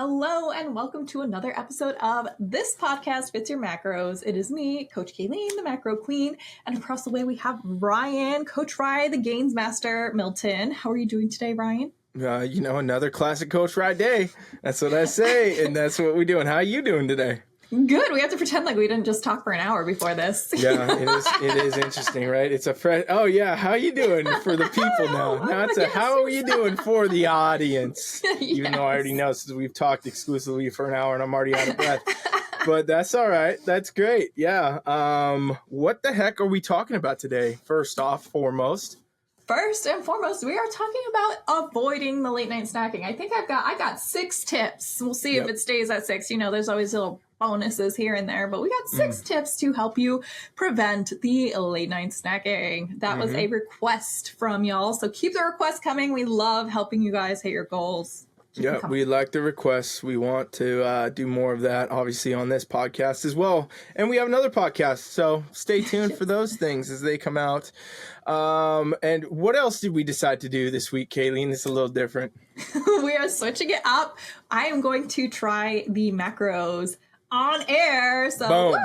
Hello and welcome to another episode of This Podcast Fits Your Macros. It is me, Coach Caileen, the Macro Queen, and across the way we have Ryan, Coach Ry, the Gains Master, Milton. How are you doing today, Ryan? Another classic Coach Ry day. That's what I say, and that's what we're doing. How are you doing today? Good. We have to pretend like we didn't just talk for an hour before this. Yeah, it is interesting, right? It's a fresh. Oh yeah, how you doing for the people now? Now it's how are you doing for the audience? Even though I already know since we've talked exclusively for an hour and I'm already out of breath. But that's all right. That's great. Yeah. What the heck are we talking about today? First and foremost, we are talking about avoiding the late night snacking. I think I got 6 tips. We'll see if it stays at 6. There's always little bonuses here and there, but we got 6 tips to help you prevent the late night snacking. That was a request from y'all. So keep the requests coming. We love helping you guys hit your goals. Yeah, we like the requests. We want to do more of that, obviously, on this podcast as well. And we have another podcast, so stay tuned for those things as they come out. And what else did we decide to do this week, Caileen? It's a little different. We are switching it up. I am going to try the macros on air. So, woo!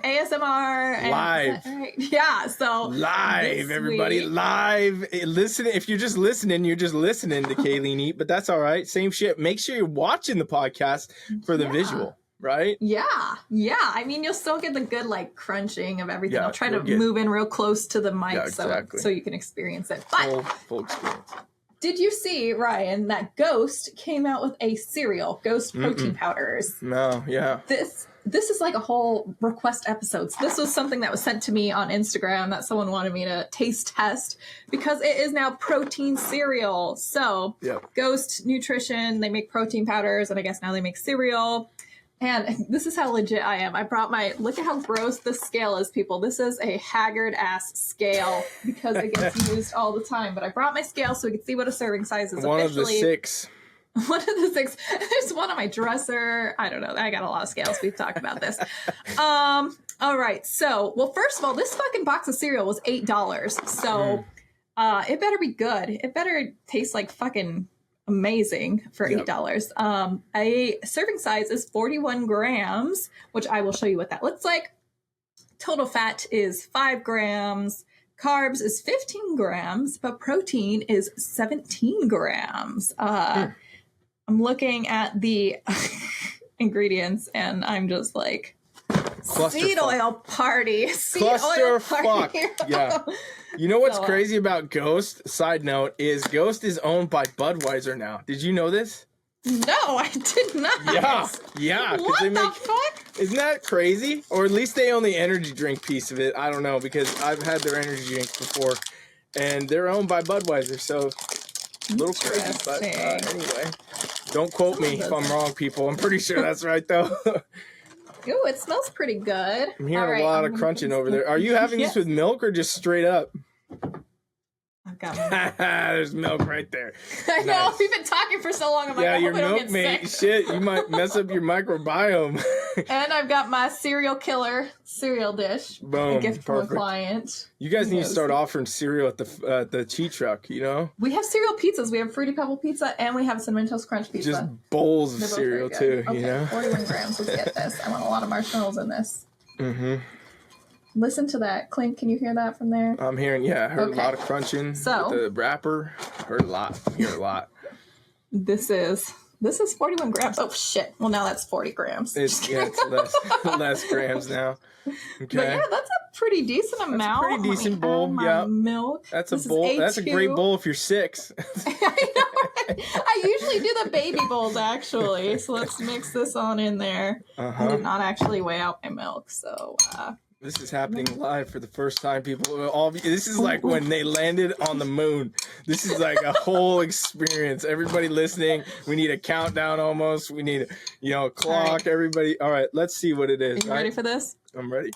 ASMR. Live. Right? Yeah, so. Live, everybody. Live. Listen, if you're just listening to Caileen eat, but that's all right. Same shit. Make sure you're watching the podcast for the visual, right? Yeah. I mean, you'll still get the good, crunching of everything. I'll try to move in real close to the mic so you can experience it. But full experience. Did you see, Ryan, that Ghost came out with a cereal, Ghost protein powders? No, yeah. This is like a whole request episode. So this was something that was sent to me on Instagram that someone wanted me to taste test because it is now protein cereal. So Ghost Nutrition, they make protein powders, and I guess now they make cereal. And this is how legit I am. I brought look at how gross this scale is, people. This is a haggard-ass scale because it gets used all the time. But I brought my scale so we could see what a serving size is. One of the 6. One of the 6. There's one on my dresser. I don't know. I got a lot of scales. We've talked about this. All right. So, first of all, this fucking box of cereal was $8. So it better be good. It better taste like fucking amazing for $8. A serving size is 41 grams, which I will show you what that looks like. Total fat is 5 grams. Carbs is 15 grams, but protein is 17 grams. I'm looking at the ingredients and I'm just like, seed oil party. Yeah. You know what's crazy about Ghost? Side note is Ghost is owned by Budweiser now. Did you know this? No, I did not. Yeah. What the fuck? Isn't that crazy? Or at least they own the energy drink piece of it. I don't know because I've had their energy drinks before, and they're owned by Budweiser. So a little crazy, but anyway, don't quote me if I'm wrong, people. I'm pretty sure that's right though. Ooh, it smells pretty good. I'm hearing a lot of crunching over there. Are you having this with milk or just straight up? I've got milk. There's milk right there. I know. We've been talking for so long. I'm like, I your hope I don't get milkmate. sick. Shit, you might mess up your microbiome. And I've got my serial killer cereal dish. Boom. A gift from a client. You guys need to start offering cereal at the cheat truck, We have cereal pizzas. We have Fruity Pebble pizza and we have Cinnamon Toast Crunch pizza. Just bowls of cereal too, Okay, 41 grams. Let's get this. I want a lot of marshmallows in this. Mm-hmm. Listen to that clink. Can you hear that from there? I'm hearing, I heard a lot of crunching with the wrapper. Heard a lot. Hear a lot. This is 41 grams. Oh shit. Well, now that's 40 grams. It's less grams now. Okay. But that's a pretty decent amount. That's a pretty decent bowl. Milk. That's a bowl. That's a great bowl if you're 6. I know. I usually do the baby bowls actually. So let's mix this on in there. I did not actually weigh out my milk, so this is happening live for the first time, people. This is like when they landed on the moon. This is like a whole experience. Everybody listening, we need a countdown almost. We need a clock. All right. Everybody. All right, let's see what it is. Are you ready for this? I'm ready.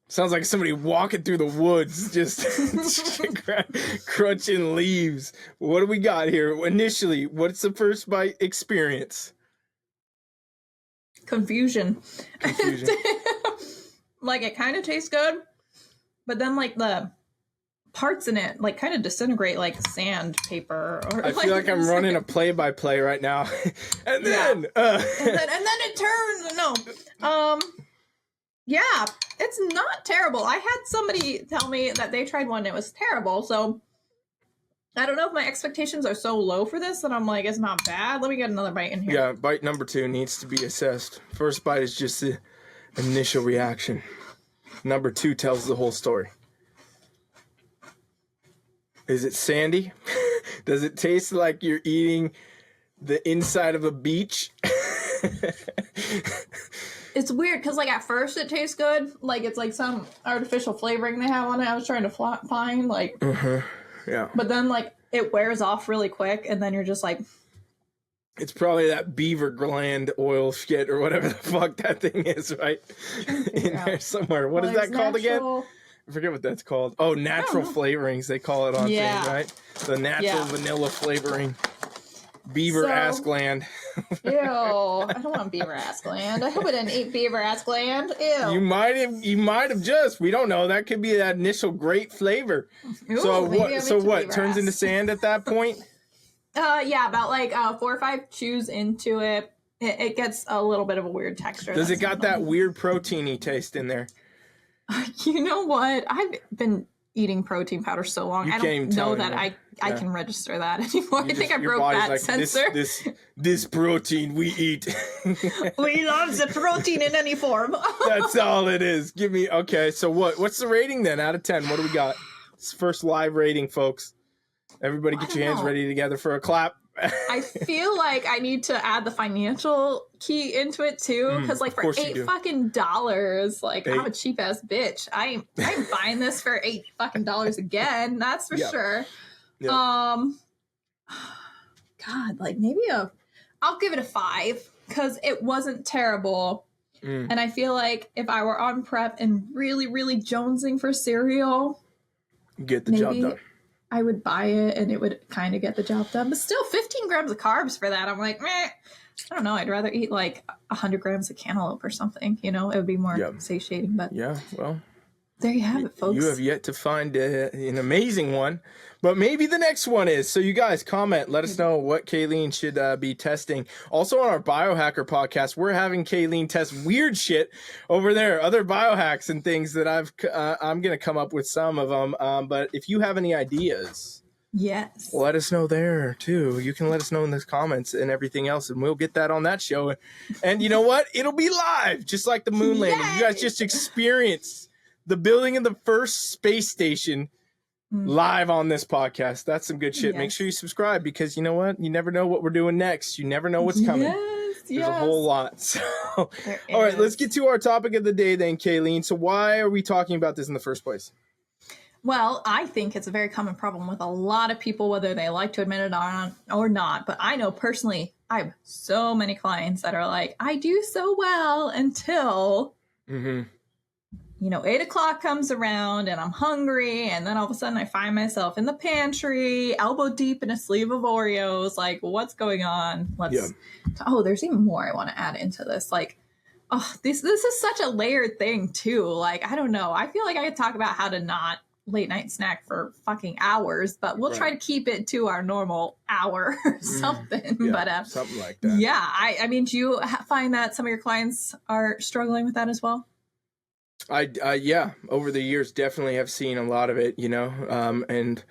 Sounds like somebody walking through the woods, just crunching leaves. What do we got here? Initially, what's the first bite experience? Confusion. Like, it kind of tastes good, but then, like, the parts in it like kind of disintegrate like sandpaper. Or I feel like I'm running a play-by-play right now. and then it turns. No. Yeah, it's not terrible. I had somebody tell me that they tried one and it was terrible. So I don't know if my expectations are so low for this that I'm like, it's not bad. Let me get another bite in here. Yeah, bite number 2 needs to be assessed. First bite is just the initial reaction. Number 2 tells the whole story. Is it sandy? Does it taste like you're eating the inside of a beach? It's weird because like at first it tastes good. Like it's like some artificial flavoring they have on it. I was trying to find like, yeah. But then like it wears off really quick and then you're just like. It's probably that beaver gland oil shit or whatever the fuck that thing is, right? In there somewhere. What is that called again? I forget what that's called. Oh, natural flavorings, they call it on things, right? The natural vanilla flavoring. Beaver ass gland. Ew. I don't want beaver ass gland. I hope I didn't eat beaver ass gland. Ew. You might have just. We don't know. That could be that initial great flavor. Ooh, so what? Turns into sand at that point? Yeah, about like 4 or 5 chews into it. It gets a little bit of a weird texture. Does it got that weird proteiny taste in there? You know what? I've been eating protein powder so long. I don't know that I can register that anymore. I think I broke that like, sensor. This protein we eat. We love the protein in any form. That's all it is. Give me, okay, so what's the rating then out of 10? What do we got? It's first live rating, folks. Everybody get your hands ready together for a clap. I feel like I need to add the financial key into it too, because like for $8 fucking dollars, like I'm a cheap ass bitch. I'm buying this for $8 fucking dollars again. That's for sure. Yep. God, like maybe I'll give it a 5 because it wasn't terrible. And I feel like if I were on prep and really, really jonesing for cereal, get the job done. I would buy it and it would kind of get the job done. But still, 15 grams of carbs for that. I'm like, meh. I don't know. I'd rather eat like 100 grams of cantaloupe or something. You know, it would be more satiating. But yeah, well, there you have it, folks. You have yet to find an amazing one, but maybe the next one is. So you guys comment. Let us know what Caileen should be testing. Also on our Biohacker podcast, we're having Caileen test weird shit over there, other biohacks and things that I'm going to come up with some of them. But if you have any ideas, yes, let us know there too. You can let us know in the comments and everything else, and we'll get that on that show. And you know what? It'll be live, just like the moon landing. You guys just experience the building of the first space station live on this podcast. That's some good shit. Make sure you subscribe because you know what? You never know what we're doing next. You never know what's coming. There's a whole lot. So, all right, let's get to our topic of the day then, Caileen. So why are we talking about this in the first place? Well, I think it's a very common problem with a lot of people, whether they like to admit it or not. But I know personally, I have so many clients that are like, I do so well until... you know, 8 o'clock comes around and I'm hungry. And then all of a sudden I find myself in the pantry, elbow deep in a sleeve of Oreos. Like, what's going on? Oh, there's even more I want to add into this. Like, oh, this is such a layered thing too. Like, I don't know. I feel like I could talk about how to not late night snack for fucking hours, but we'll try to keep it to our normal hour or something. But something like that. Yeah. I mean, do you find that some of your clients are struggling with that as well? Yeah, over the years, definitely have seen a lot of it, you know, and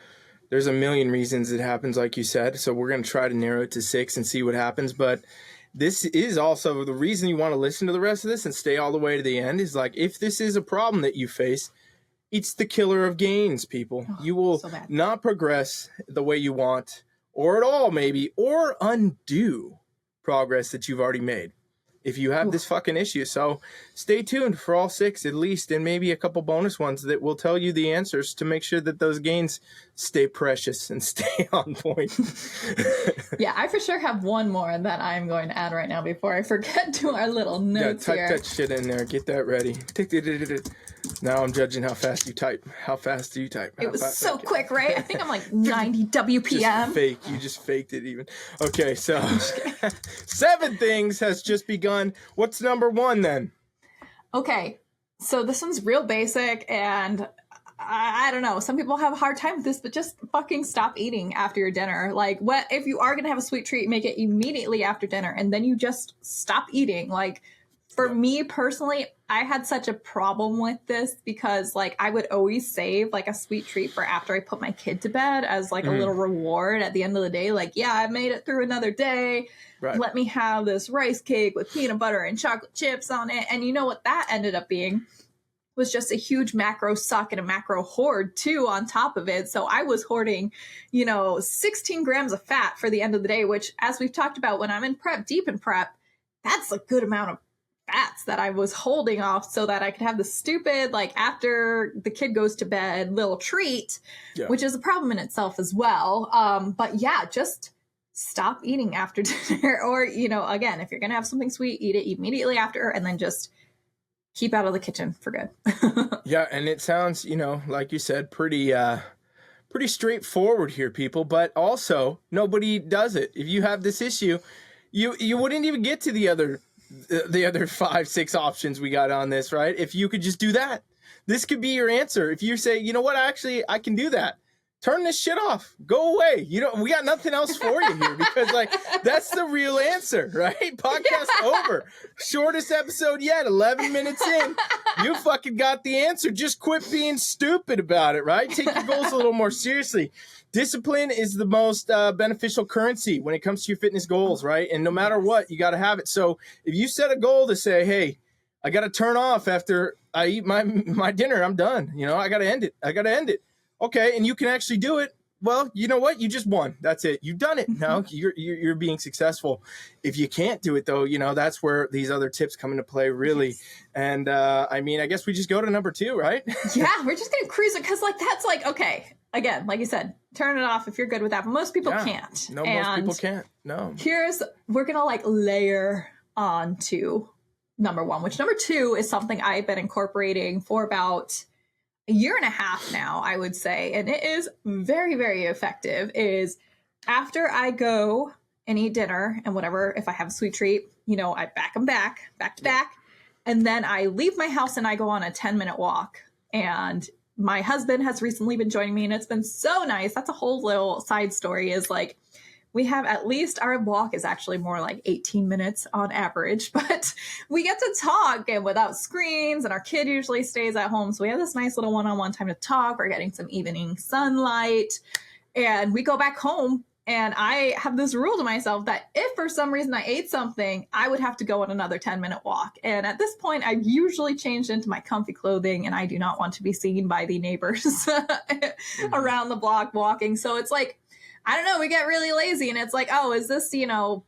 there's a million reasons it happens, like you said. So we're going to try to narrow it to 6 and see what happens. But this is also the reason you want to listen to the rest of this and stay all the way to the end is like, if this is a problem that you face, it's the killer of gains, people. You will not progress the way you want or at all, maybe, or undo progress that you've already made if you have this fucking issue. So stay tuned for all 6 at least, and maybe a couple bonus ones that will tell you the answers to make sure that those gains stay precious and stay on point. Yeah, I for sure have one more that I'm going to add right now before I forget to our little notes here. Type that shit in there. Get that ready. Now I'm judging how fast you type. How fast do you type? It was so quick, right? I think I'm like 90 WPM. You just faked it even. Okay, so 7 things has just begun. What's number 1 then? Okay, so this one's real basic, and I don't know. Some people have a hard time with this, but just fucking stop eating after your dinner. Like, what if you are going to have a sweet treat, make it immediately after dinner, and then you just stop eating. Like, for me personally, I had such a problem with this because, like, I would always save like a sweet treat for after I put my kid to bed as like a little reward at the end of the day. Like, yeah, I made it through another day. Right. Let me have this rice cake with peanut butter and chocolate chips on it. And you know what that ended up being? Was just a huge macro suck and a macro hoard too on top of it. So I was hoarding, 16 grams of fat for the end of the day, which, as we've talked about, when I'm in prep, deep in prep, that's a good amount of fats that I was holding off so that I could have the stupid, like, after the kid goes to bed, little treat, which is a problem in itself as well. But yeah, just stop eating after dinner, or, again, if you're going to have something sweet, eat it immediately after, and then just keep out of the kitchen for good. Yeah, and it sounds, like you said, pretty straightforward here, people, but also nobody does it. If you have this issue, you wouldn't even get to the other 5-6 options we got on this, right? If you could just do that. This could be your answer. If you say, you know what, actually, I can do that. Turn this shit off. Go away. We got nothing else for you here, because like that's the real answer, right? Podcast over. Shortest episode yet, 11 minutes in. You fucking got the answer. Just quit being stupid about it, right? Take your goals a little more seriously. Discipline is the most beneficial currency when it comes to your fitness goals, right? And no matter what, you got to have it. So if you set a goal to say, hey, I got to turn off after I eat my dinner, I'm done. I got to end it. Okay, and you can actually do it. Well, you know what? You just won. That's it. You've done it. Now you're being successful. If you can't do it, though, that's where these other tips come into play, really. Yes. And I guess we just go to number 2, right? Yeah, we're just gonna cruise it because, like, that's like, okay. Again, like you said, turn it off if you're good with that. But most people can't. No, most people can't. No. We're gonna like layer on to number 1, which number 2 is something I've been incorporating for about a year and a half now, I would say, and it is very, very effective, is after I go and eat dinner and whatever, if I have a sweet treat, I back them back to back, and then I leave my house and I go on a 10-minute walk. And my husband has recently been joining me, and it's been so nice. That's a whole little side story, is like, we have at least, our walk is actually more like 18 minutes on average, but we get to talk and without screens, and our kid usually stays at home. So we have this nice little one-on-one time to talk. We're getting some evening sunlight, and we go back home. And I have this rule to myself that if for some reason I ate something, I would have to go on another 10-minute walk. And at this point, I've usually changed into my comfy clothing, and I do not want to be seen by the neighbors around the block walking. So it's like, I don't know, we get really lazy, and it's like, oh, is this,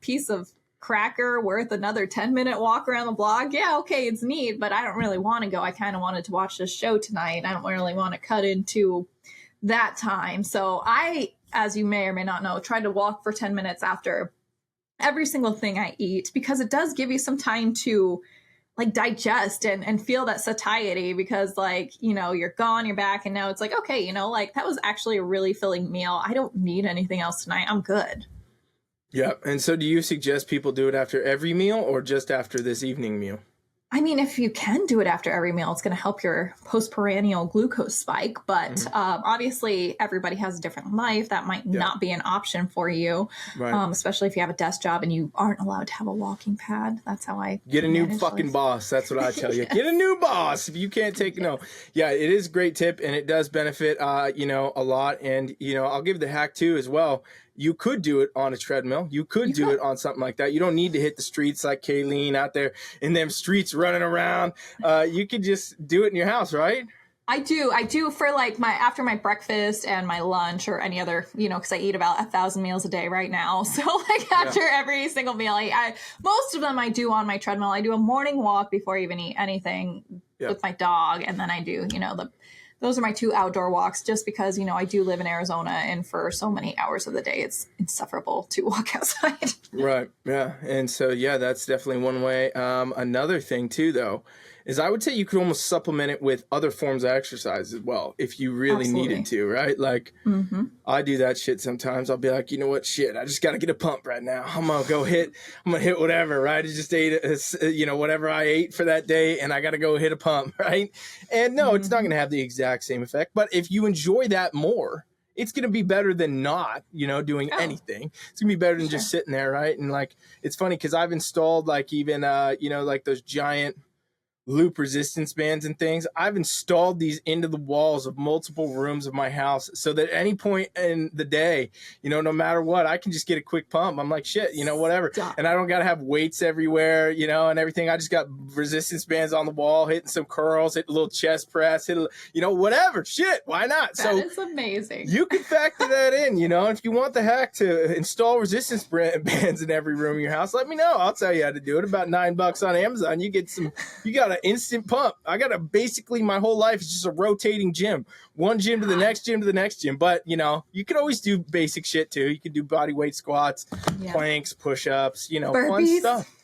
piece of cracker worth another 10-minute walk around the block? Yeah, okay, it's neat, but I don't really want to go. I kind of wanted to watch this show tonight. I don't really want to cut into that time. So I, as you may or may not know, try to walk for 10 minutes after every single thing I eat, because it does give you some time to like digest and feel that satiety, because like, you're gone, you're back, and now it's like, okay, like that was actually a really filling meal. I don't need anything else tonight. I'm good. Yeah. And so do you suggest people do it after every meal or just after this evening meal? I mean, if you can do it after every meal, it's going to help your postprandial glucose spike. But obviously, everybody has a different life. That might not be an option for you, right. Especially if you have a desk job and you aren't allowed to have a walking pad. That's how I get a new fucking boss. That's what I tell you. Yes. Get a new boss if you can't take no. Yeah, it is a great tip, and it does benefit, a lot. And I'll give the hack too as well. You could do it on a treadmill. You could do it on something like that. You don't need to hit the streets like Caileen out there in them streets running around. You could just do it in your house, right? I do for like after my breakfast and my lunch or any other, because I eat about 1,000 meals a day right now. So like after every single meal, most of them I do on my treadmill. I do a morning walk before I even eat anything with my dog. And then I do, those are my 2 outdoor walks, just because, I do live in Arizona, and for so many hours of the day, it's insufferable to walk outside. Right. Yeah. And so, that's definitely one way. Another thing too, though, is I would say you could almost supplement it with other forms of exercise as well if you really needed to, right? Like I do that shit sometimes. I'll be like, you know what, shit, I just got to get a pump right now. I'm going to hit whatever, right? I just ate, whatever I ate for that day, and I got to go hit a pump, right? And no, it's not going to have the exact same effect, but if you enjoy that more, it's going to be better than not, doing anything. It's going to be better than just sitting there, right? And like, it's funny because I've installed like even, like those giant loop resistance bands and things. I've installed these into the walls of multiple rooms of my house so that at any point in the day, no matter what, I can just get a quick pump. I'm like, shit, whatever. And I don't got to have weights everywhere, and everything. I just got resistance bands on the wall, hitting some curls, hit a little chest press, whatever. Shit, why not? That is amazing. You can factor that in, if you want the hack to install resistance bands in every room of your house, let me know. I'll tell you how to do it. About $9 on Amazon. You got an instant pump. I got basically my whole life is just a rotating gym. One gym to the next gym to the next gym. But, you could always do basic shit too. You could do body weight squats, planks, push-ups, burpees. Fun stuff.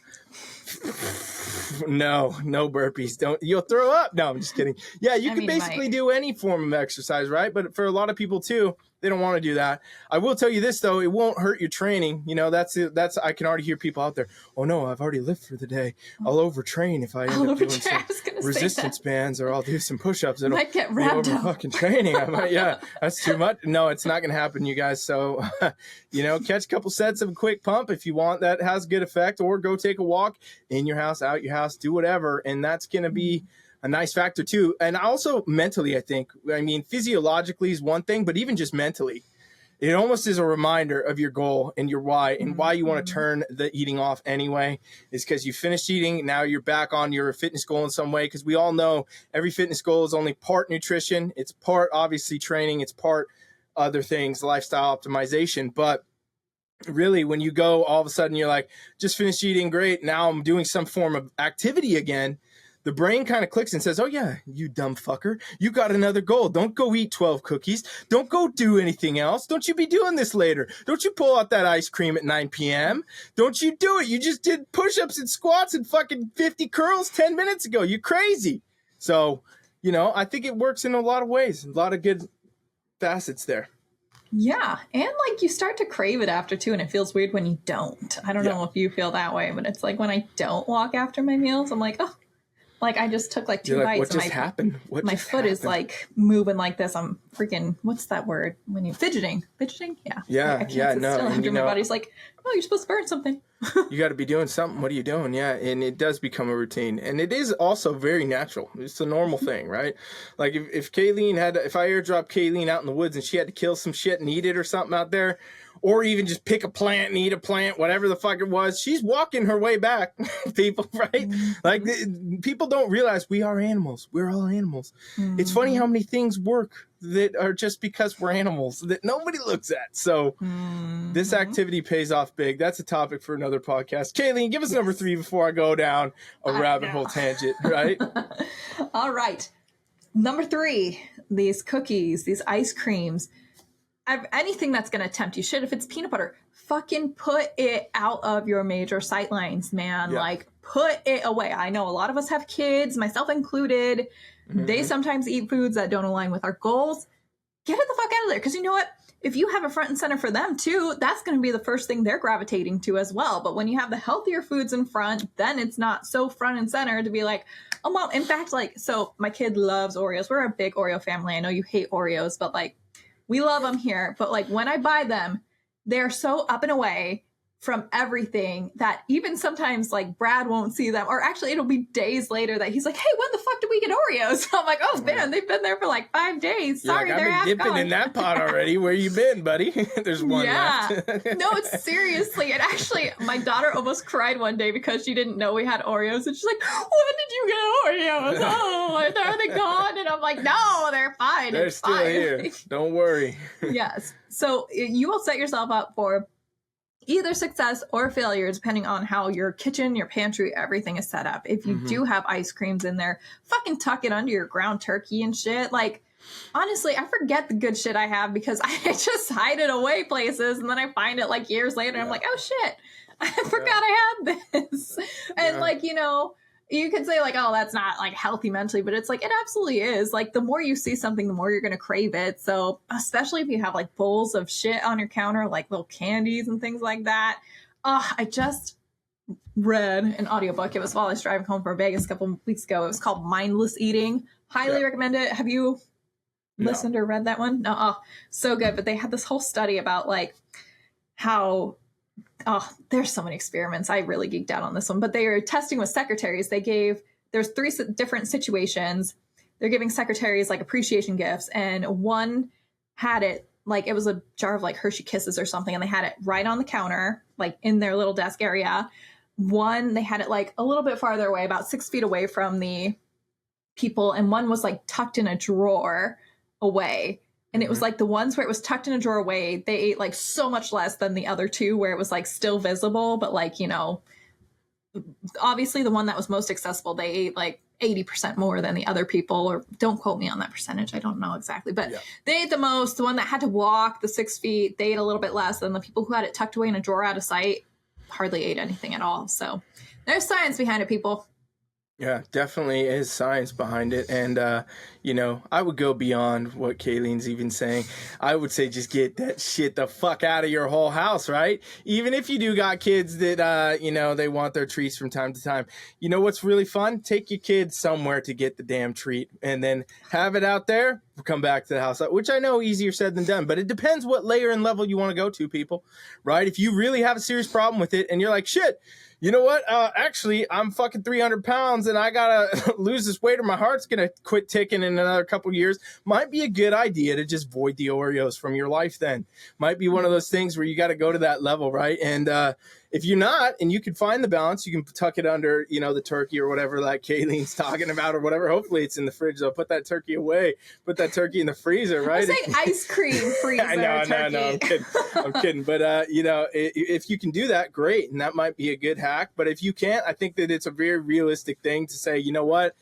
No burpees. You'll throw up. No, I'm just kidding. Yeah, you can basically do any form of exercise, right? But for a lot of people too, they don't want to do that. I will tell you this though, it won't hurt your training. That's I can already hear people out there. Oh no, I've already lifted for the day. I'll overtrain if I end up doing some resistance bands, or I'll do some push-ups. It'll might get wrapped up. Fucking training. I might, that's too much. No, it's not going to happen, you guys. So, catch a couple sets of a quick pump if you want. That has good effect, or go take a walk in your house, out your house, do whatever, and that's going to be a nice factor too. And also mentally, I think, physiologically is one thing, but even just mentally, it almost is a reminder of your goal and your why, and why you want to turn the eating off anyway is because you finished eating. Now you're back on your fitness goal in some way, because we all know every fitness goal is only part nutrition. It's part, obviously, training. It's part other things, lifestyle optimization. But really, when you go, all of a sudden you're like, just finished eating, great. Now I'm doing some form of activity again. The brain kind of clicks and says, oh yeah, you dumb fucker. You got another goal. Don't go eat 12 cookies. Don't go do anything else. Don't you be doing this later. Don't you pull out that ice cream at 9 p.m. Don't you do it. You just did push-ups and squats and fucking 50 curls 10 minutes ago. You're crazy. So, I think it works in a lot of ways. A lot of good facets there. Yeah. And like you start to crave it after too. And it feels weird when you don't. I don't know if you feel that way, but it's like when I don't walk after my meals, I'm like, oh. Like I just took like 2 bites. What just happened? My foot is like moving like this. I'm freaking, what's that word? When you fidgeting? Yeah. Yeah. I can't sit still after my body's like, oh, you're supposed to burn something. You got to be doing something. What are you doing? Yeah. And it does become a routine. And it is also very natural. It's a normal thing, right? Like if Caileen if I airdrop Caileen out in the woods and she had to kill some shit and eat it or something out there, or even just pick a plant and eat a plant, whatever the fuck it was, she's walking her way back, people, right? Like, people don't realize we are animals. We're all animals. It's funny how many things work that are just because we're animals that nobody looks at. So this activity pays off big. That's a topic for another podcast. Caileen, give us number 3 before I go down a rabbit hole tangent, right? All right. Number 3, these cookies, these ice creams. Anything that's going to tempt you. Shit, if it's peanut butter, fucking put it out of your major sight lines, man. Yeah. Like, put it away. I know a lot of us have kids, myself included. They sometimes eat foods that don't align with our goals. Get it the fuck out of there. Because you know what? If you have a front and center for them too, that's going to be the first thing they're gravitating to as well. But when you have the healthier foods in front, then it's not so front and center to be like, oh, well, in fact, like, so my kid loves Oreos. We're a big Oreo family. I know you hate Oreos, but like, we love them here, but like when I buy them, they're so up and away from everything that even sometimes like Brad won't see them, or actually it'll be days later that he's like, hey, when the fuck did we get Oreos? I'm like, oh man, they've been there for like 5 days. Sorry, like, I've been dipping in that pot already. Where you been, buddy? There's one left. No, it's seriously. And actually, my daughter almost cried one day because she didn't know we had Oreos, and she's like, when did you get Oreos? Oh, are they gone? And I'm like, no, they're fine. They're still here. Don't worry. Yes. So you will set yourself up for either success or failure, depending on how your kitchen, your pantry, everything is set up. If you do have ice creams in there, fucking tuck it under your ground turkey and shit. Like, honestly, I forget the good shit I have because I just hide it away places, and then I find it like years later. And I'm like, oh shit, I forgot I had this. And like, you could say like, oh, that's not like healthy mentally, but it's like, it absolutely is. Like the more you see something, the more you're going to crave it. So especially if you have like bowls of shit on your counter, like little candies and things like that. I just read an audiobook. It was while I was driving home from Vegas a couple weeks ago. It was called Mindless Eating. Highly recommend it. Have you listened or read that one? No. Oh, so good. But they had this whole study about like how, there's so many experiments. I really geeked out on this one, but they were testing with secretaries. There's 3 different situations. They're giving secretaries like appreciation gifts, and one had it like, it was a jar of like Hershey Kisses or something, and they had it right on the counter, like in their little desk area. One, they had it like a little bit farther away, about 6 feet away from the people, and one was like tucked in a drawer away. And it was like the ones where it was tucked in a drawer away, they ate like so much less than the other 2 where it was like still visible, but like, you know, obviously the one that was most accessible, they ate like 80% more than the other people, or don't quote me on that percentage. I don't know exactly, but they ate the most. The one that had to walk the 6 feet, they ate a little bit less than the people who had it tucked away in a drawer out of sight, hardly ate anything at all. So there's science behind it, people. Yeah, definitely is science behind it. And, you know, I would go beyond what Caileen's even saying. I would say just get that shit the fuck out of your whole house, right? Even if you do got kids that, you know, they want their treats from time to time. You know what's really fun? Take your kids somewhere to get the damn treat and then have it out there, come back to the house, which I know easier said than done, but it depends what layer and level you want to go to, people, right? If you really have a serious problem with it and you're like, shit, you know what? Actually, I'm fucking 300 pounds and I gotta lose this weight or my heart's gonna quit ticking in another couple years. Might be a good idea to just void the Oreos from your life then. Might be one of those things where you got to go to that level, right? And if you're not, and you can find the balance, you can tuck it under, you know, the turkey or whatever like Caileen's talking about or whatever. Hopefully it's in the fridge. I'll put that turkey away. Put that turkey in the freezer, right? I was saying ice cream freezer. No, turkey. I'm kidding. But, you know, if you can do that, great. And that might be a good hack. But if you can't, I think that it's a very realistic thing to say, you know what?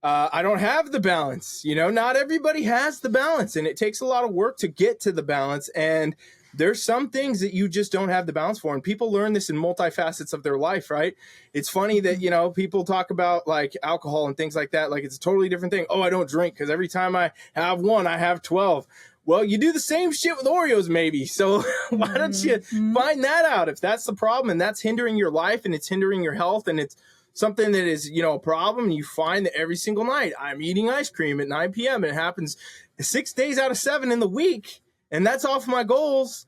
I don't have the balance. You know, not everybody has the balance. And it takes a lot of work to get to the balance. And there's some things that you just don't have the balance for. And people learn this in multifacets of their life, right? It's funny that, you know, people talk about like alcohol and things like that. Like it's a totally different thing. Oh, I don't drink because every time I have one, I have 12. Well, you do the same shit with Oreos maybe. So why don't you find that out if that's the problem and that's hindering your life and it's hindering your health and it's something that is, you know, a problem. And you find that every single night I'm eating ice cream at 9 p.m. and it happens 6 days out of 7 in the week. And that's off my goals.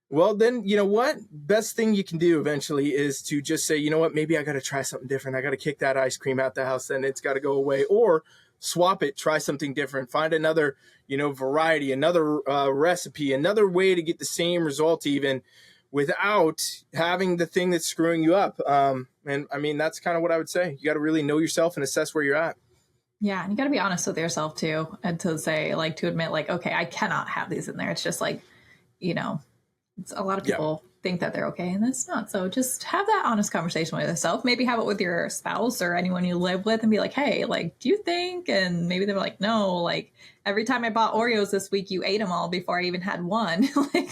Well, then, you know what? Best thing you can do eventually is to just say, you know what? Maybe I got to try something different. I got to kick that ice cream out the house. Then it's got to go away, or swap it, try something different, find another, you know, variety, another recipe, another way to get the same result even without having the thing that's screwing you up. And I mean, that's kind of what I would say. You got to really know yourself and assess where you're at. Yeah, and you got to be honest with yourself too, and to say, like, to admit, like, okay, I cannot have these in there. It's just like, you know, it's, a lot of people think that they're okay, and it's not. So just have that honest conversation with yourself. Maybe have it with your spouse or anyone you live with, and be like, hey, like, do you think? And maybe they're like, no, like, every time I bought Oreos this week, you ate them all before I even had one. Like,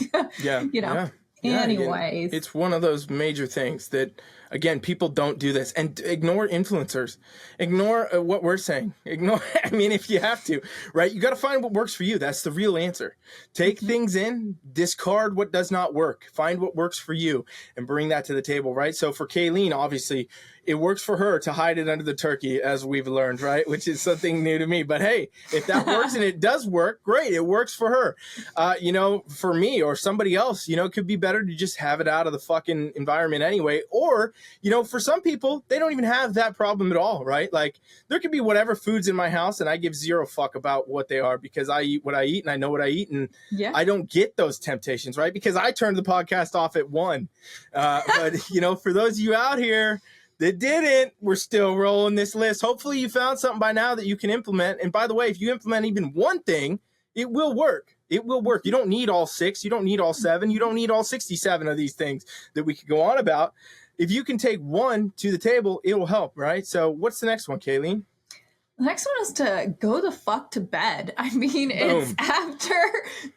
you know. Yeah, anyways, it's one of those major things that, again, people don't do this. And ignore influencers. Ignore what we're saying. Ignore, I mean, if you have to, right? You got to find what works for you. That's the real answer. Take things in, discard what does not work. Find what works for you and bring that to the table, right? So for Caileen, obviously, it works for her to hide it under the turkey, as we've learned, right? Which is something new to me. But hey, if that works and it does work, great. It works for her. You know, for me or somebody else, you know, it could be better to just have it out of the fucking environment anyway. Or, you know, for some people, they don't even have that problem at all, right? Like, there could be whatever food's in my house and I give zero fuck about what they are because I eat what I eat and I know what I eat. And I don't get those temptations, right? Because I turned the podcast off at 1. But, you know, for those of you out here that didn't, we're still rolling this list. Hopefully you found something by now that you can implement. And by the way, if you implement even one thing, it will work. It will work. You don't need all 6. You don't need all 7. You don't need all 67 of these things that we could go on about. If you can take one to the table, it will help, right? So what's the next one, Caileen? The next one is to go the fuck to bed. I mean, it's after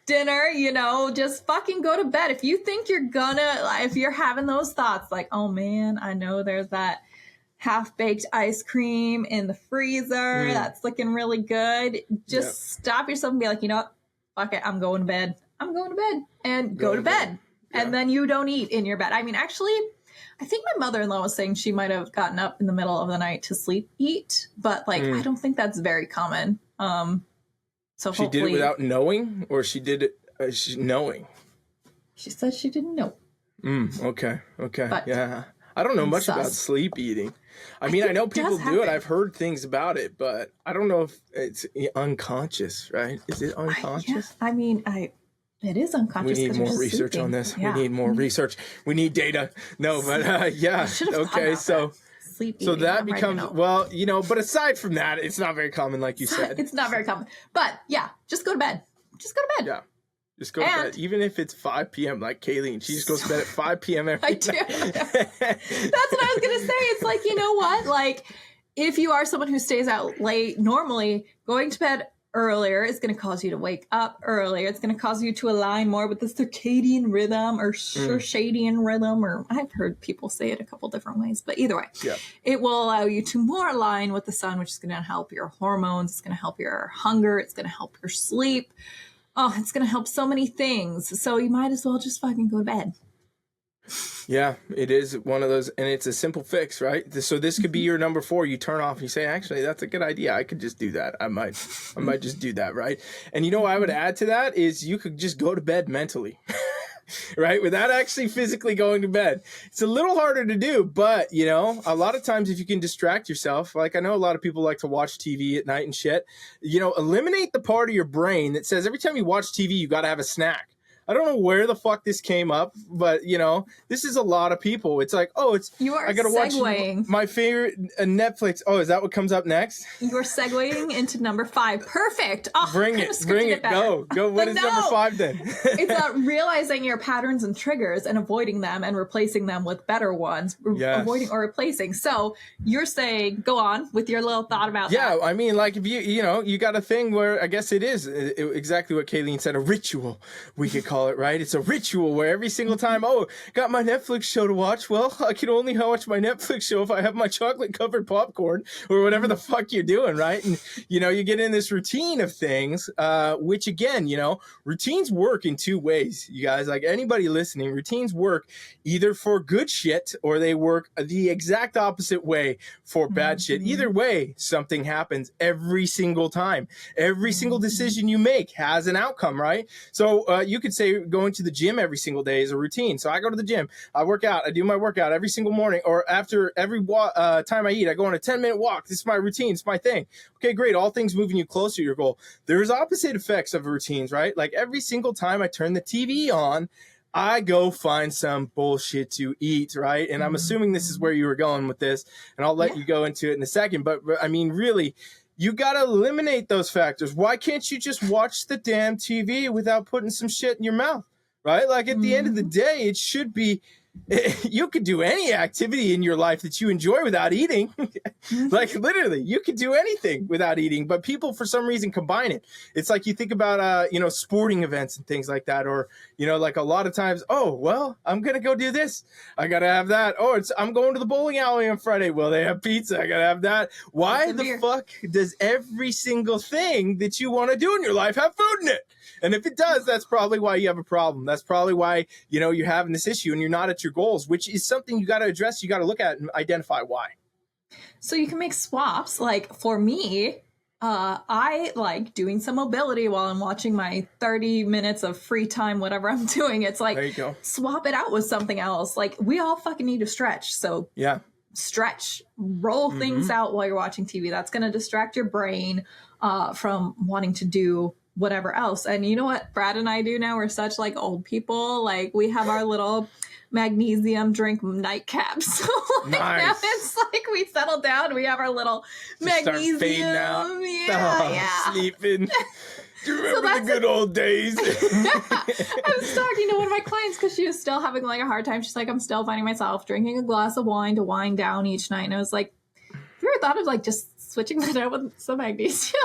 dinner, you know, just fucking go to bed. If you think you're gonna, if you're having those thoughts like, oh man, I know there's that half-baked ice cream in the freezer. That's looking really good. Just stop yourself and be like, you know what? Fuck it. I'm going to bed. I'm going to bed. And go to bed. Yeah. And then you don't eat in your bed. I mean, actually, I think my mother-in-law was saying she might have gotten up in the middle of the night to sleep eat, but like I don't think that's very common. So she did it without knowing, or she did it knowing? She said she didn't know. Okay. But yeah. I don't know much about sleep eating. I mean, I know people do it. I've heard things about it, but I don't know if it's unconscious, right? Is it unconscious? I mean, it is unconscious. We need more research on this. Yeah. We need more research. We need data. No, but yeah. Okay, so that becomes, well, you know, but aside from that, it's not very common, like you said. It's not very common. But yeah, just go to bed. Just go to bed. Yeah. Just go to bed. Even if it's 5 p.m. like Caileen, she just goes to bed at 5 p.m. every night. That's what I was going to say. It's like, you know what? Like, if you are someone who stays out late, normally going to bed earlier is going to cause you to wake up earlier. It's going to cause you to align more with the circadian rhythm or circadian rhythm, or I've heard people say it a couple different ways, but either way, it will allow you to more align with the sun, which is going to help your hormones. It's going to help your hunger. It's going to help your sleep. Oh, it's going to help so many things. So you might as well just fucking go to bed. Yeah, it is one of those, and it's a simple fix, right? So this could be your number 4. You turn off, you say, actually, that's a good idea. I could just do that. I might just do that, right? And you know what I would add to that is you could just go to bed mentally. Right? Without actually physically going to bed. It's a little harder to do, but you know, a lot of times if you can distract yourself, like I know a lot of people like to watch TV at night and shit, you know, eliminate the part of your brain that says every time you watch TV, you got to have a snack. I don't know where the fuck this came up, but you know, this is a lot of people. It's like, oh, I gotta segueing. Watch my favorite Netflix. Oh, is that what comes up next? You're segueing into number 5. Perfect. Oh, bring it. Go. What is number 5 then? It's realizing your patterns and triggers and avoiding them and replacing them with better ones. Yes. Avoiding or replacing. So you're saying, go on with your little thought about that. Yeah, I mean, like if you know, you got a thing where I guess it is exactly what Caileen said, a ritual, we could call it, right? It's a ritual where every single time, oh, got my Netflix show to watch. Well, I can only watch my Netflix show if I have my chocolate covered popcorn or whatever the fuck you're doing, right? And you know, you get in this routine of things, which again, you know, routines work in 2 ways, you guys. Like anybody listening, routines work either for good shit or they work the exact opposite way for bad shit. Either way, something happens every single time. Every single decision you make has an outcome, right? So you could say going to the gym every single day is a routine. So I go to the gym, I work out, I do my workout every single morning, or after every time I eat, I go on a 10-minute walk. This is my routine. It's my thing. Okay, great. All things moving you closer to your goal. There's opposite effects of routines, right? Like every single time I turn the TV on, I go find some bullshit to eat, right? And I'm assuming this is where you were going with this, and I'll let you go into it in a second. But I mean, really, you got to eliminate those factors. Why can't you just watch the damn TV without putting some shit in your mouth, right? Like at the end of the day, it should be, you could do any activity in your life that you enjoy without eating. Like literally, you could do anything without eating, but people for some reason combine it. It's like you think about, you know, sporting events and things like that, or, you know, like a lot of times, oh, well, I'm going to go do this. I got to have that. Oh, I'm going to the bowling alley on Friday. Well, they have pizza. I got to have that. Why the fuck does every single thing that you want to do in your life have food in it? And if it does, that's probably why you have a problem. That's probably why, you know, you're having this issue and you're not at your goals, which is something you got to address. You got to look at and identify why. So you can make swaps. Like for me, I like doing some mobility while I'm watching my 30 minutes of free time, whatever I'm doing. It's like, there you go. Swap it out with something else. Like we all fucking need to stretch. So yeah, stretch, roll things out while you're watching TV. That's going to distract your brain from wanting to do whatever else. And you know what Brad and I do now? We're such like old people. Like we have our little magnesium drink nightcaps. So like now it's like we settle down. We have our little just magnesium. Start fading out. Yeah. Sleeping. Do you remember the good old days? I was talking to one of my clients because she was still having like a hard time. She's like, I'm still finding myself drinking a glass of wine to wind down each night. And I was like, have you ever thought of like just switching that out with some magnesium?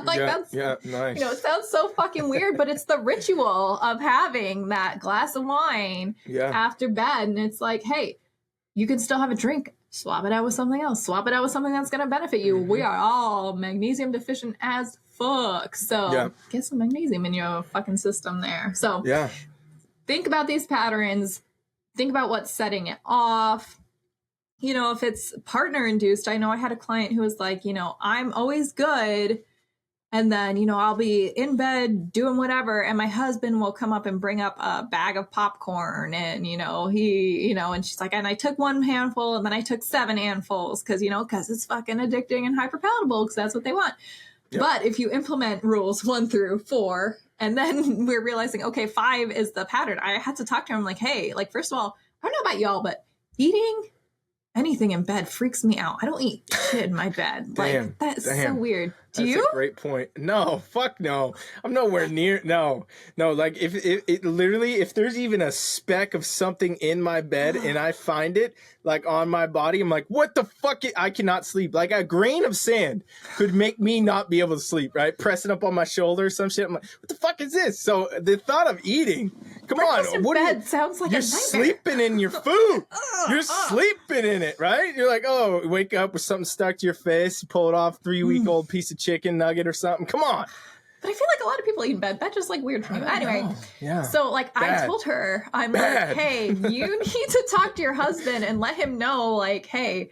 Like that's nice. You know, it sounds so fucking weird, but it's the ritual of having that glass of wine after bed. And it's like, hey, you can still have a drink swap it out with something else. Swap it out with something that's going to benefit you. We are all magnesium deficient as fuck. So get some magnesium in your fucking system there. So think about these patterns. Think about what's setting it off. You know, if it's partner induced, I know I had a client who was like, you know, I'm always good. And then, you know, I'll be in bed doing whatever. And my husband will come up and bring up a bag of popcorn. And, you know, and she's like, and I took 1 handful and then I took 7 handfuls because it's fucking addicting and hyperpalatable because that's what they want. Yep. But if you implement rules 1 through 4, and then we're realizing, okay, 5 is the pattern. I had to talk to him like, hey, like, first of all, I don't know about y'all, but eating anything in bed freaks me out. I don't eat shit in my bed. Like, that's so weird. Do you? That's a great point. No, fuck no. I'm nowhere near. No. Like if it literally, if there's even a speck of something in my bed and I find it like on my body, I'm like, what the fuck? I cannot sleep. Like a grain of sand could make me not be able to sleep, right? Pressing up on my shoulder or some shit. I'm like, what the fuck is this? So the thought of eating, come on. What bed sounds like you're sleeping in your food. You're sleeping in it, right? You're like, oh, wake up with something stuck to your face. You pull it off, 3-week-old piece of chicken nugget or something. Come on. But I feel like a lot of people eat in bed. That's just like weird for me. Anyway, so like I told her, I'm like, hey, you need to talk to your husband and let him know, like, hey,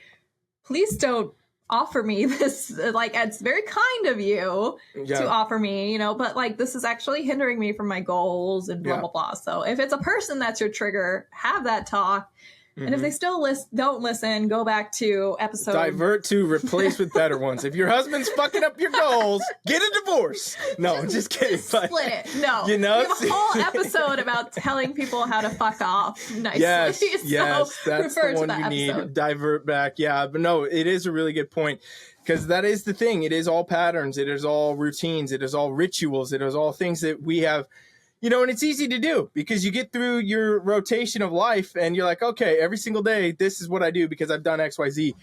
please don't offer me this. Like, it's very kind of you to offer me, you know, but like this is actually hindering me from my goals and blah, blah, blah. So if it's a person that's your trigger, have that talk. And if they still don't listen, go back to episode. Divert to replace with better ones. If your husband's fucking up your goals, get a divorce. No, just kidding. Split it. No. You know? We have a whole episode about telling people how to fuck off nicely. Yes, that's the one you need. Divert back. Yeah, but no, it is a really good point. Because that is the thing. It is all patterns. It is all routines. It is all rituals. It is all things that we have. You know, and it's easy to do because you get through your rotation of life and you're like, okay, every single day, this is what I do because I've done X, Y, Z.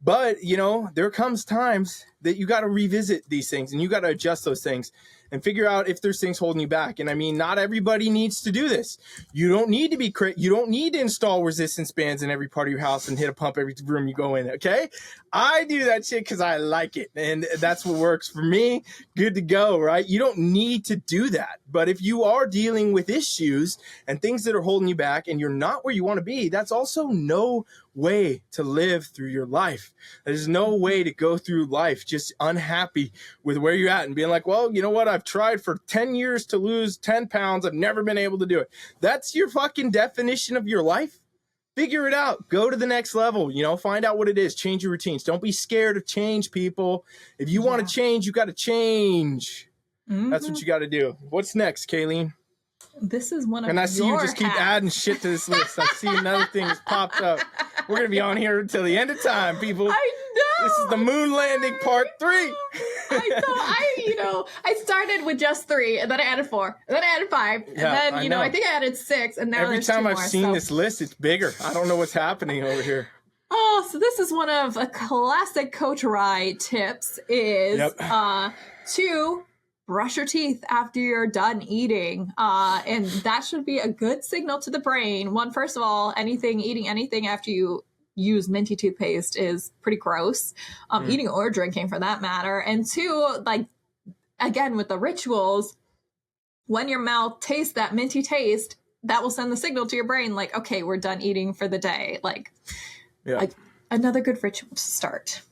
But, you know, there comes times that you got to revisit these things and you got to adjust those things and figure out if there's things holding you back. And I mean, not everybody needs to do this. You don't need to you don't need to install resistance bands in every part of your house and hit a pump every room you go in. Okay. I do that shit because I like it. And that's what works for me. Good to go. Right. You don't need to do that. But if you are dealing with issues and things that are holding you back and you're not where you want to be, that's also no way to live through your life. There's no way to go through life just unhappy with where you're at and being like, well, you know what? I've tried for 10 years to lose 10 pounds. I've never been able to do it. That's your fucking definition of your life. Figure it out. Go to the next level. You know, find out what it is. Change your routines. Don't be scared of change, people. If you want to change, you got to change. That's what you got to do. What's next, Caileen? This is one of And I see you just keep adding shit to this list. I see another thing that's popped up. We're going to be on here until the end of time, people. I know. This is the moon landing part 3. I started with just 3 and then I added 4 and then I added 5 and then, I think I added 6 and now every time I've seen this list, it's bigger. I don't know what's happening over here. Oh, so this is one of a classic Coach Ry tips is to brush your teeth after you're done eating. And that should be a good signal to the brain. One, first of all, eating anything after you use minty toothpaste is pretty gross. Eating or drinking for that matter. And 2, like, again, with the rituals, when your mouth tastes that minty taste, that will send the signal to your brain, like, okay, we're done eating for the day. Like another good ritual to start.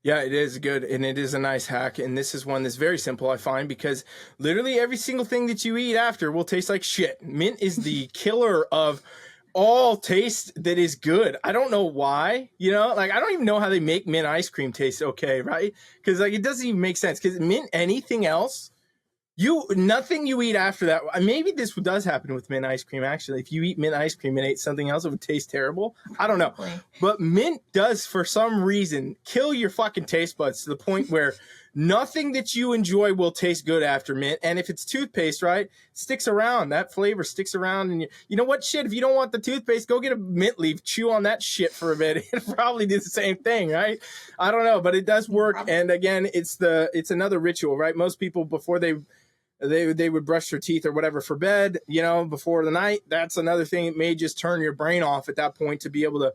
Yeah, it is good, and it is a nice hack, and this is one that's very simple, I find, because literally every single thing that you eat after will taste like shit. Mint is the killer of all taste that is good. I don't know why, like, I don't even know how they make mint ice cream taste okay, right? Because, like, it doesn't even make sense, because mint anything else, nothing you eat after that. Maybe this does happen with mint ice cream, actually. If you eat mint ice cream and ate something else, it would taste terrible. I don't know. But mint does, for some reason, kill your fucking taste buds to the point where nothing that you enjoy will taste good after mint. And if it's toothpaste, right, sticks around. That flavor sticks around. And you know what, shit, if you don't want the toothpaste, go get a mint leaf, chew on that shit for a bit. It'll probably do the same thing, right? I don't know, but it does work. And again, it's another ritual, right? Most people, before they would brush their teeth or whatever for bed, before the night. That's another thing. It may just turn your brain off at that point to be able to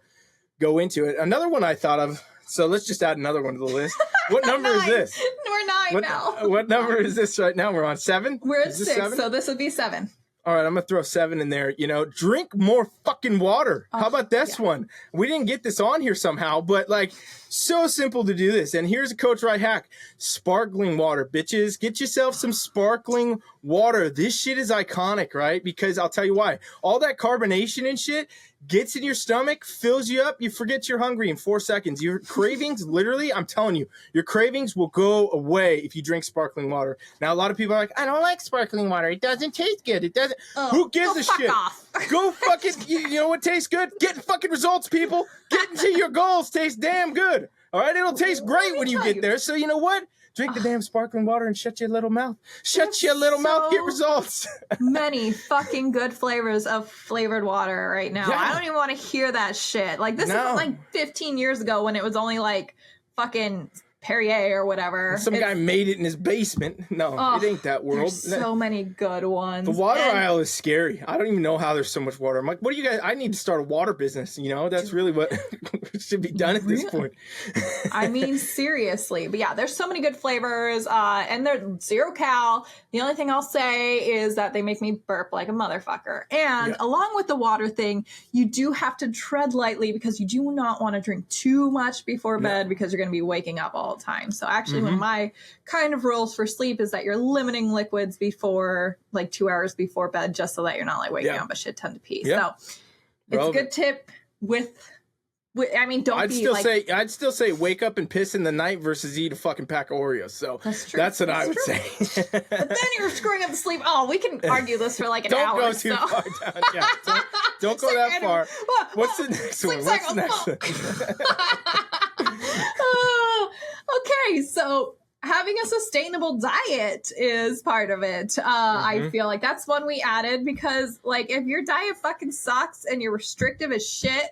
go into it. Another one I thought of. So let's just add another one to the list. What number is this? We're 9 now. What number is this right now? We're on 7? We're at 6, so this would be 7. All right, I'm going to throw 7 in there. Drink more fucking water. How about this one? We didn't get this on here somehow, but like so simple to do this. And here's a Coach Ry hack. Sparkling water, bitches. Get yourself some sparkling water. This shit is iconic, right? Because I'll tell you why. All that carbonation and shit gets in your stomach, fills you up, you forget you're hungry in 4 seconds. Your cravings, literally, I'm telling you, your cravings will go away if you drink sparkling water. Now, a lot of people are like, I don't like sparkling water. It doesn't taste good. It doesn't. Who gives a shit? Off. Go fucking, you know what tastes good? Getting fucking results, people. Getting to your goals tastes damn good. All right? It'll taste great when you get there. So you know what? Drink the damn sparkling water and shut your little mouth. Shut your little mouth, get results. Many fucking good flavors of flavored water right now. Yeah. I don't even want to hear that shit. Like, this is like 15 years ago when it was only like fucking Perrier or whatever. Some guy made it in his basement. No, it ain't that world. There's so many good ones. The water aisle is scary. I don't even know how there's so much water. I'm like, what do you guys? I need to start a water business. That's really what should be done at this point. I mean, seriously. But yeah, there's so many good flavors, and they're 0 cal. The only thing I'll say is that they make me burp like a motherfucker. And along with the water thing, you do have to tread lightly because you do not want to drink too much before bed because you're going to be waking up all the time. So actually, one of my kind of rules for sleep is that you're limiting liquids before like 2 hours before bed, just so that you're not like waking up a shit ton to pee. So it's a good tip with I mean, don't I'd still say wake up and piss in the night versus eat a fucking pack of Oreos. So that's what I would say. But then you're screwing up the sleep. Oh, we can argue this for like an hour. Don't go too far down. Yeah, don't go that far. What's the next one? What's the next one? Okay, so having a sustainable diet is part of it. I feel like that's one we added because, like, if your diet fucking sucks and you're restrictive as shit,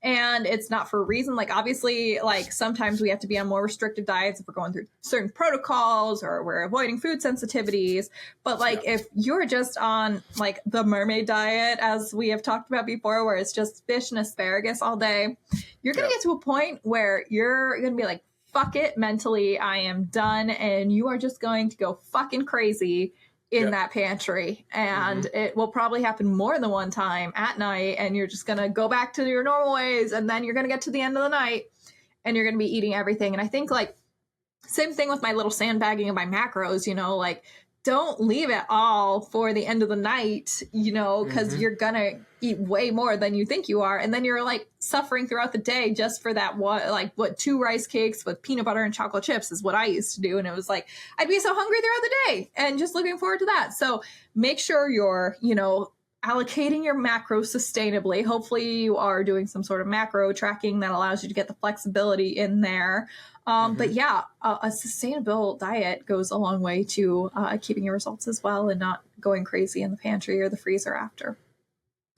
and it's not for a reason, like, obviously, like, sometimes we have to be on more restrictive diets if we're going through certain protocols or we're avoiding food sensitivities. But, like, if you're just on, like, the mermaid diet, as we have talked about before, where it's just fish and asparagus all day, you're going to get to a point where you're going to be like, fuck it, mentally, I am done. And you are just going to go fucking crazy in that pantry, and it will probably happen more than one time at night, and you're just gonna go back to your normal ways, and then you're gonna get to the end of the night and you're gonna be eating everything. And I think, like, same thing with my little sandbagging of my macros, like, don't leave it all for the end of the night, because you're gonna eat way more than you think you are, and then you're like suffering throughout the day just for that what 2 rice cakes with peanut butter and chocolate chips is what I used to do. And it was like, I'd be so hungry throughout the day and just looking forward to that. So make sure you're, allocating your macros sustainably. Hopefully you are doing some sort of macro tracking that allows you to get the flexibility in there. But yeah, a sustainable diet goes a long way to keeping your results as well and not going crazy in the pantry or the freezer after.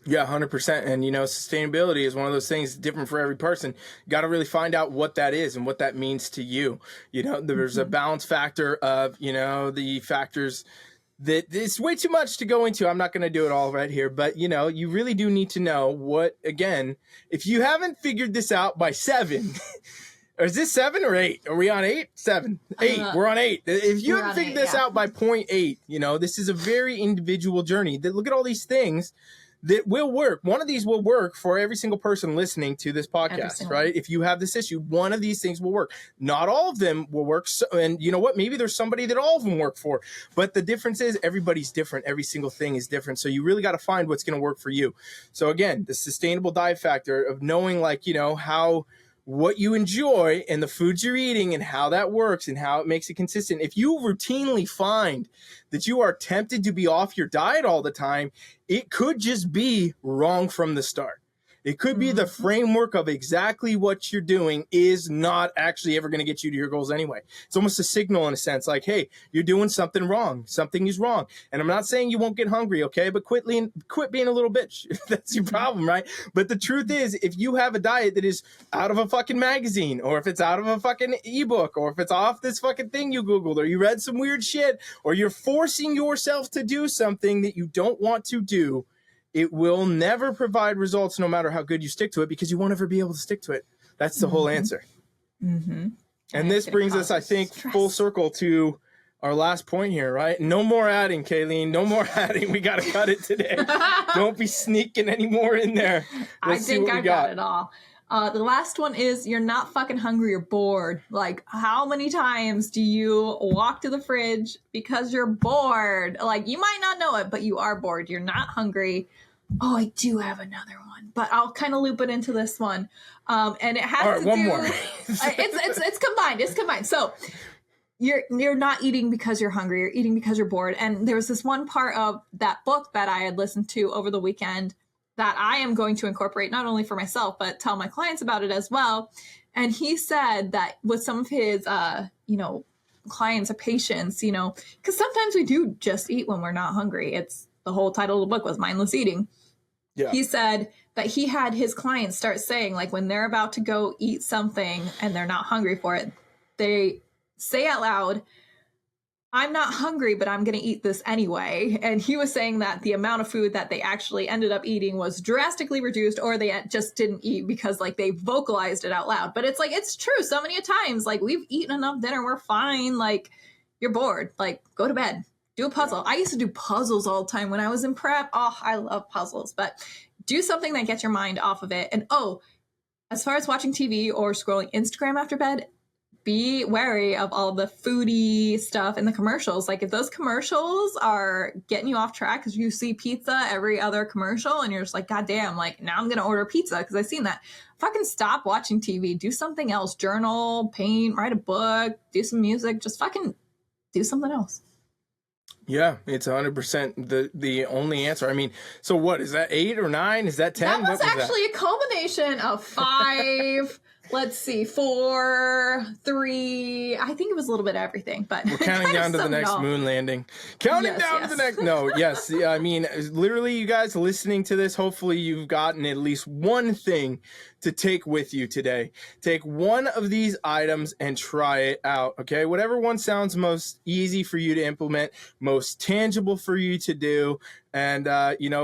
Yeah, 100%. And, sustainability is one of those things different for every person. You got to really find out what that is and what that means to you. There's a balance factor of, the factors that it's way too much to go into. I'm not going to do it all right here, but you really do need to know what, again, if you haven't figured this out by 7, or is this 7 or 8? Are we on 8? 7, 8. We're on 8. If you haven't figured this out by point 8, this is a very individual journey. Look at all these things that will work. One of these will work for every single person listening to this podcast, right? If you have this issue, one of these things will work. Not all of them will work. So, and you know what? Maybe there's somebody that all of them work for. But the difference is everybody's different. Every single thing is different. So you really got to find what's going to work for you. So again, the sustainable diet factor of knowing, like, how what you enjoy and the foods you're eating and how that works and how it makes it consistent. If you routinely find that you are tempted to be off your diet all the time, it could just be wrong from the start. It could be the framework of exactly what you're doing is not actually ever going to get you to your goals anyway. It's almost a signal in a sense, like, hey, you're doing something wrong. Something is wrong. And I'm not saying you won't get hungry, okay? But quit being a little bitch. That's your problem, right? But the truth is, if you have a diet that is out of a fucking magazine, or if it's out of a fucking ebook, or if it's off this fucking thing you Googled, or you read some weird shit, or you're forcing yourself to do something that you don't want to do, it will never provide results no matter how good you stick to it, because you won't ever be able to stick to it. That's the whole answer. And this brings us, I think, full circle to our last point here, right? No more adding, Caileen. No more adding. We got to cut it today. Don't be sneaking any more in there. Let's see what we got it all. The last one is you're not fucking hungry or bored. Like, how many times do you walk to the fridge because you're bored? Like, you might not know it, but you are bored. You're not hungry. Oh, I do have another one, but I'll kind of loop it into this one. And it has to do... one more. It's combined. It's combined. So you're not eating because you're hungry. You're eating because you're bored. And there was this one part of that book that I had listened to over the weekend that I am going to incorporate, not only for myself, but tell my clients about it as well. And he said that with some of his, clients or patients, because sometimes we do just eat when we're not hungry. It's the whole title of the book was Mindless Eating. Yeah. He said that he had his clients start saying, like, when they're about to go eat something and they're not hungry for it, they say out loud, I'm not hungry, but I'm going to eat this anyway. And he was saying that the amount of food that they actually ended up eating was drastically reduced, or they just didn't eat because, like, they vocalized it out loud. But it's like, it's true. So many times, like, we've eaten enough dinner. We're fine. Like, you're bored. Like, go to bed. Do a puzzle. I used to do puzzles all the time when I was in prep. Oh, I love puzzles. But do something that gets your mind off of it. And, as far as watching TV or scrolling Instagram after bed, be wary of all the foodie stuff in the commercials. Like, if those commercials are getting you off track because you see pizza every other commercial and you're just like, God damn, like, now I'm going to order pizza because I've seen that. Fucking stop watching TV. Do something else. Journal, paint, write a book, do some music. Just fucking do something else. Yeah, it's 100% the only answer. I mean, so what, is that 8 or 9? Is that 10? That was actually a culmination of 5... Let's see, 4, 3. I think it was a little bit of everything, but we're counting down to the next moon landing. Counting down to the next. No, yes. Yeah, I mean, literally, you guys listening to this, hopefully you've gotten at least one thing to take with you today. Take one of these items and try it out. Okay. Whatever one sounds most easy for you to implement, most tangible for you to do. And,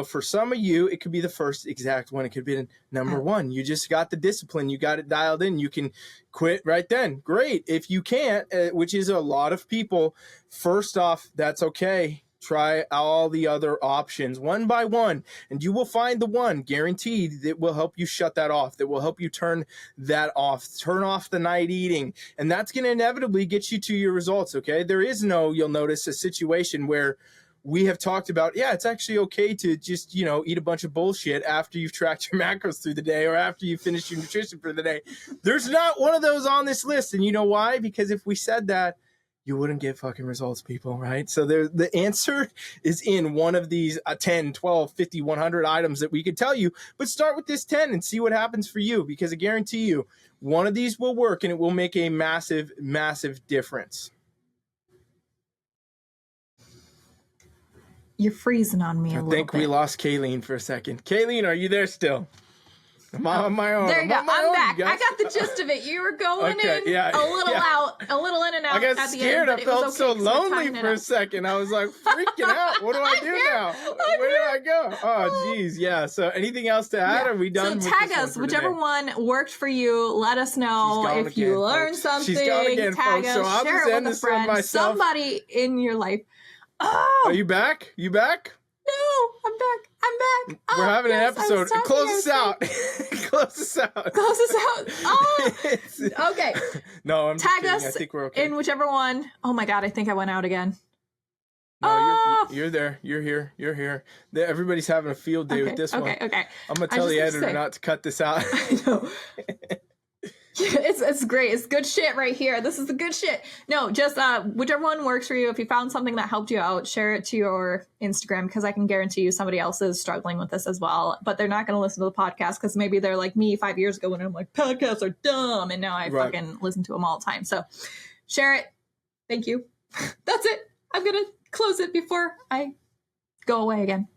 for some of you, it could be the first exact one. It could be number one. You just got the discipline. You got it dialed in. You can quit right then. Great. If you can't, which is a lot of people, first off, that's okay. Try all the other options one by one, and you will find the one guaranteed that will help you shut that off, that will help you turn that off, turn off the night eating. And that's going to inevitably get you to your results. Okay. There is no, you'll notice, a situation where we have talked about, yeah, it's actually okay to just, eat a bunch of bullshit after you've tracked your macros through the day or after you finish your nutrition for the day. There's not one of those on this list. And you know why? Because if we said that, you wouldn't get fucking results, people, right? So the answer is in one of these 10, 12, 50, 100 items that we could tell you. But start with this 10 and see what happens for you, because I guarantee you one of these will work and it will make a massive, massive difference. You're freezing on me a little bit. I think we lost Caileen for a second. Caileen, are you there still? I'm on my own. There you go. I'm back. I got the gist of it. You were going a little out, a little in and out. I got scared. I felt so lonely for a second. I was like freaking out. What do I do now? Where do I go? Oh, geez. Yeah. So anything else to add? Are we done? So tag us. Whichever one worked for you. Let us know if you learned something. She's gone again, tag folks. us. So I'll share just it end with a this friend. one myself. Somebody in your life. Oh. Are you back? You back? No, I'm back. We're having an episode. Close us out. Close us out. Close us out. Oh, okay. No, I'm tag kidding. us I think we're okay. in whichever one. Oh my God, I think I went out again. No, you're there. You're here. You're here. Everybody's having a field day with this one. Okay. I'm gonna tell the editor not to cut this out. I know. It's great. It's good shit right here. This is the good shit. No, just whichever one works for you. If you found something that helped you out, share it to your Instagram, because I can guarantee you somebody else is struggling with this as well. But they're not going to listen to the podcast because maybe they're like me 5 years ago when I'm like, podcasts are dumb. And now I fucking listen to them all the time. So share it. Thank you. That's it. I'm going to close it before I go away again.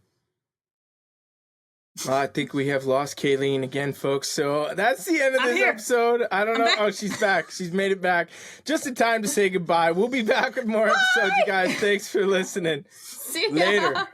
I think we have lost Caileen again, folks. So that's the end of this episode. I don't know. Back. Oh, she's back. She's made it back. Just in time to say goodbye. We'll be back with more episodes, you guys. Thanks for listening. See ya. Later.